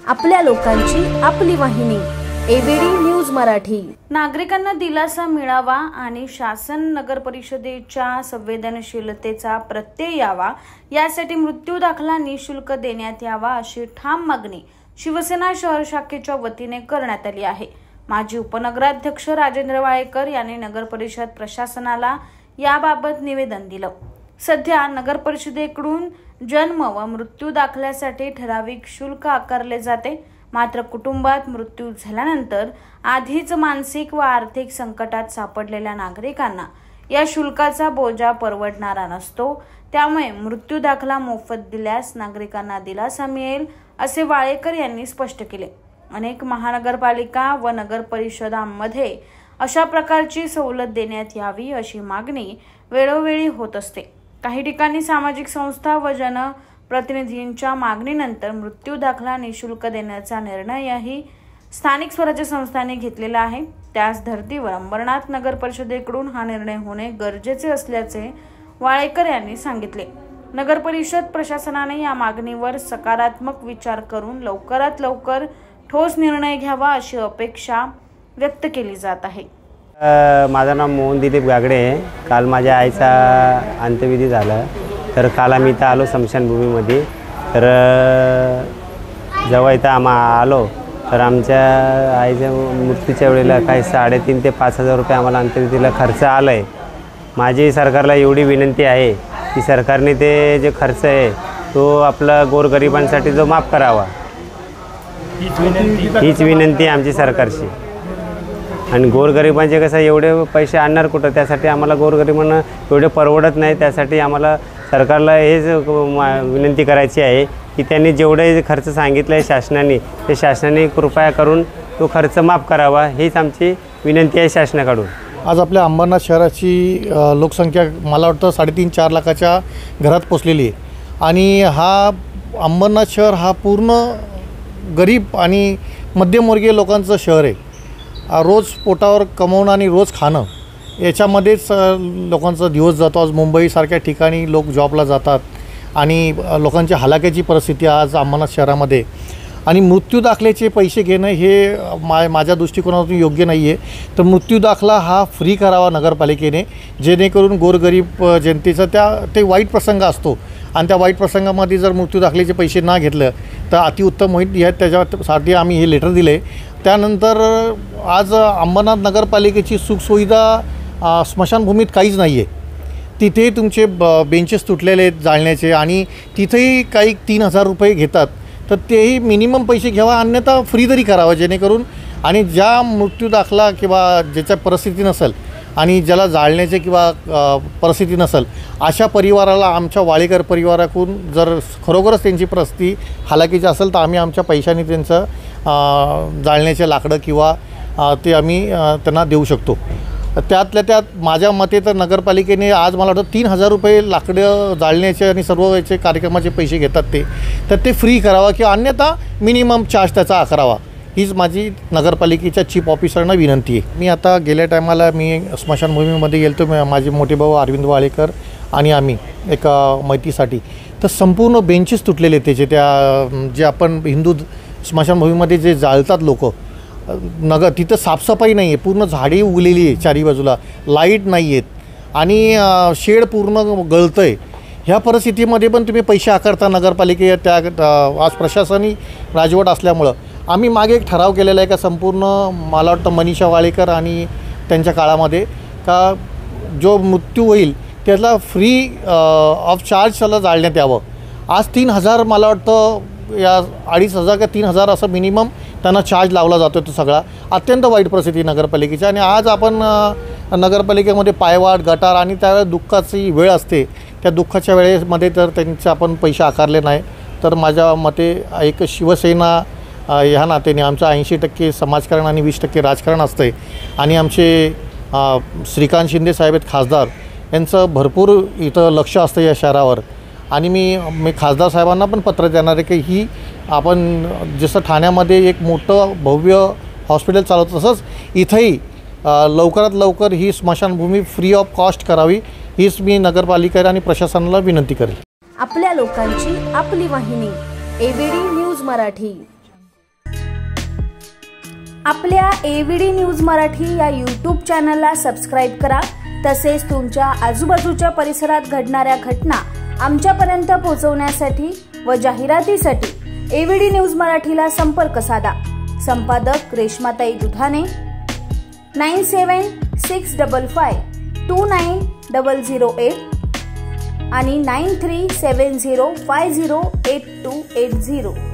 आपल्या लोकांची आपली वाहिनी एबीडी न्यूज मराठी। नागरिकांना दिलासा मिळावा आणि शासन नगर परिषदेच्या संवेदनशीलतेचा प्रत्यय यावा यासाठी मृत्यू दाखला निःशुल्क देण्यात यावा अशी ठाम मागणी शिवसेना शहर शाखेच्या वतीने करण्यात आली आहे। माजी उपनगराध्यक्ष राजेंद्र वाळेकर यांनी नगर परिषद प्रशासनाला याबाबत निवेदन दिलं। सध्या नगर परिषदेकडून जन्म व मृत्यू दाखल्यासाठी ठराविक शुल्क आकारले जाते, मात्र कुटुंबात मृत्यू झाल्यानंतर आधीच मानसिक व आर्थिक संकटात सापडलेल्या नागरिकांना या शुल्काचा बोजा परवडणारा नसतो। त्यामुळे मृत्यू दाखला मोफत दिल्यास नागरिकांना दिलासा मिळेल असे वाळेकर यांनी स्पष्ट केले। अनेक महानगरपालिका व नगर परिषदांमध्ये अशा प्रकारची सवलत देण्यात यावी अशी मागणी वेळोवेळी होत असते। काही ठिकाणी सामाजिक संस्था व जनप्रतिनिधींच्या मागणीनंतर मृत्यू दाखला निःशुल्क देण्याचा निर्णयही स्थानिक स्वराज्य संस्थांनी घेतलेला आहे। त्याच धर्तीवर अंबरनाथ नगर परिषदेकडून हा निर्णय होणे गरजेचे असल्याचे वाळेकर यांनी सांगितले। नगर परिषद प्रशासनाने या मागणीवर सकारात्मक विचार करून लवकरात लवकर ठोस निर्णय घ्यावा अशी अपेक्षा व्यक्त केली जात आहे। माझं नाव मोहन दिलीप गागडे आहे। काल माझ्या आईचा अंत्यविधी झाला, तर काल आम्ही इथं आलो स्मशानभूमीमध्ये। तर जेव्हा इथं आलो तर आमच्या आईच्या मृत्यूच्या वेळेला काही 3.5 ते 5,000 रुपये आम्हाला अंत्यविधीला खर्च आला आहे। माझी सरकारला एवढी विनंती आहे की सरकारने ते जे खर्च आहे तो आपला गोरगरिबांसाठी जो माफ करावा, हीच विनंती आमची सरकारची। आणि गोरगरिबांचे कसं एवढे पैसे आणणार कुठं, त्यासाठी आम्हाला गोरगरिबांना एवढे परवडत नाही। त्यासाठी आम्हाला सरकारला हेच विनंती करायची आहे की त्यांनी जेवढे खर्च सांगितलं आहे शासनाने, ते शासनाने कृपया करून तो खर्च माफ करावा, हीच आमची विनंती आहे शासनाकडून। आज आपल्या अंबरनाथ शहराची लोकसंख्या मला वाटतं 3.5-4 लाखाच्या घरात पोचलेली आहे। आणि हा अंबरनाथ शहर हा पूर्ण गरीब आणि मध्यमवर्गीय लोकांचं शहर आहे। रोज पोटावर कमवणं आणि रोज खाणं याच्यामध्येच लोकांचा दिवस जातो। आज मुंबईसारख्या ठिकाणी लोक जॉबला जातात आणि लोकांची हलाखीची परिस्थिती आज अंबरनाथ शहरामध्ये। आणि मृत्यू दाखल्याचे पैसे घेणं हे माझ्या दृष्टिकोनातून योग्य नाही आहे। तर मृत्यू दाखला हा फ्री करावा नगरपालिकेने, जेणेकरून गोरगरीब जनतेचा ते वाईट प्रसंग असतो आणि त्या वाईट प्रसंगामध्ये जर मृत्यू दाखल्याचे पैसे ना घेतलं तर अतिउत्तम होईल। त्याच्यासाठी आम्ही हे लेटर दिले। त्यानंतर आज अंबरनाथ नगरपालिकेची सुखसुविधा स्मशानभूमीत काहीच नाही आहे। तिथे तुमचे बेंचेस तुटलेले आहेत जाळण्याचे आणि तिथेही काही 3,000 रुपये घेतात। तर तेही मिनिमम पैसे घ्यावा, अन्यथा फ्री तरी करावा, जेणेकरून आणि ज्या मृत्यू दाखला किंवा ज्याच्या परिस्थिती नसेल आणि ज्याला जाळण्याचे किंवा परिस्थिती नसेल अशा परिवाराला आमच्या वाळेकर परिवाराकडून जर खरोखरच त्यांची परिस्थिती हालाकीची असेल तर आम्ही आमच्या पैशाने त्यांचं जाळण्याचे लाकडं किंवा ते आम्ही त्यांना देऊ शकतो। त्यातल्या त्यात माझ्या मते तर नगरपालिकेने आज मला वाटतं 3,000 रुपये लाकडं जाळण्याचे आणि सर्व याचे कार्यक्रमाचे पैसे घेतात तर ते फ्री करावा किंवा अन्यथा मिनिमम चार्ज त्याचा आकारावा, हीच माझी नगरपालिकेच्या चीफ ऑफिसरना विनंती आहे। मी आता गेल्या टायमाला मी स्मशानभूमीमध्ये गेलो होतो, माझे मोठे भाऊ अरविंद वाळेकर आणि आम्ही एका मैत्रीसाठी। तर संपूर्ण बेंचेस तुटलेले त्याचे, जे आपण हिंदू स्मशानभूमीमध्ये जे जाळतात लोक, तिथं साफसफाई नाही आहे, पूर्ण झाडी उगलेली आहे चारी बाजूला, लाईट नाही आहेत आणि शेड पूर्ण गळतं आहे। ह्या परिस्थितीमध्ये पण तुम्ही पैसे आकारता नगरपालिके त्या आज प्रशासनी राजवट असल्यामुळं आम्ही मागे एक ठराव केलेला आहे का संपूर्ण मला वाटतं मनीषा वाळेकर आणि त्यांच्या काळामध्ये का जो मृत्यू होईल त्याला फ्री ऑफ चार्ज त्याला जाळण्यात यावं। आज 3,000 मला वाटतं या 2,500 का 3,000 असं मिनिमम त्यांना चार्ज लावला जातो। तो सगळा अत्यंत वाईट परिस्थिती नगरपालिकेची। आणि आज आपण नगरपालिकेमध्ये पायवाट गटार आणि त्यावेळेस दुःखाची वेळ असते, त्या दुःखाच्या वेळेमध्ये जर त्यांचे आपण पैसे आकारले नाही तर माझ्या मते एक शिवसेना ह्या नात्याने आमचं 80% समाजकारण आणि 20% राजकारण असतं आहे। आणि आमचे श्रीकांत शिंदे साहेब आहेत खासदार, यांचं भरपूर इथं लक्ष असतं या शहरावर। आणि मी खासदार साहेबांना पण पत्र देणार आहे की ही आपण जसं ठाण्यामध्ये एक मोठं भव्य हॉस्पिटल चालवतो तसंच इथंही लवकरात लवकर ही स्मशानभूमी फ्री ऑफ कॉस्ट करावी, हीच मी नगरपालिका आणि प्रशासनाला विनंती करेन। आपल्या लोकांची आपली वाहिनी एबीडी न्यूज मराठी। आपल्या एव्हीडी न्यूज मराठी या यूट्यूब चॅनलला सबस्क्राईब करा। तसेच तुमच्या आजूबाजूच्या परिसरात घडणाऱ्या घटना आमच्यापर्यंत पोहोचवण्यासाठी व जाहिरातीसाठी एव्हीडी न्यूज मराठीला संपर्क साधा। संपादक रेश्माताई दुधाने 9765529008 आणि 9370508280।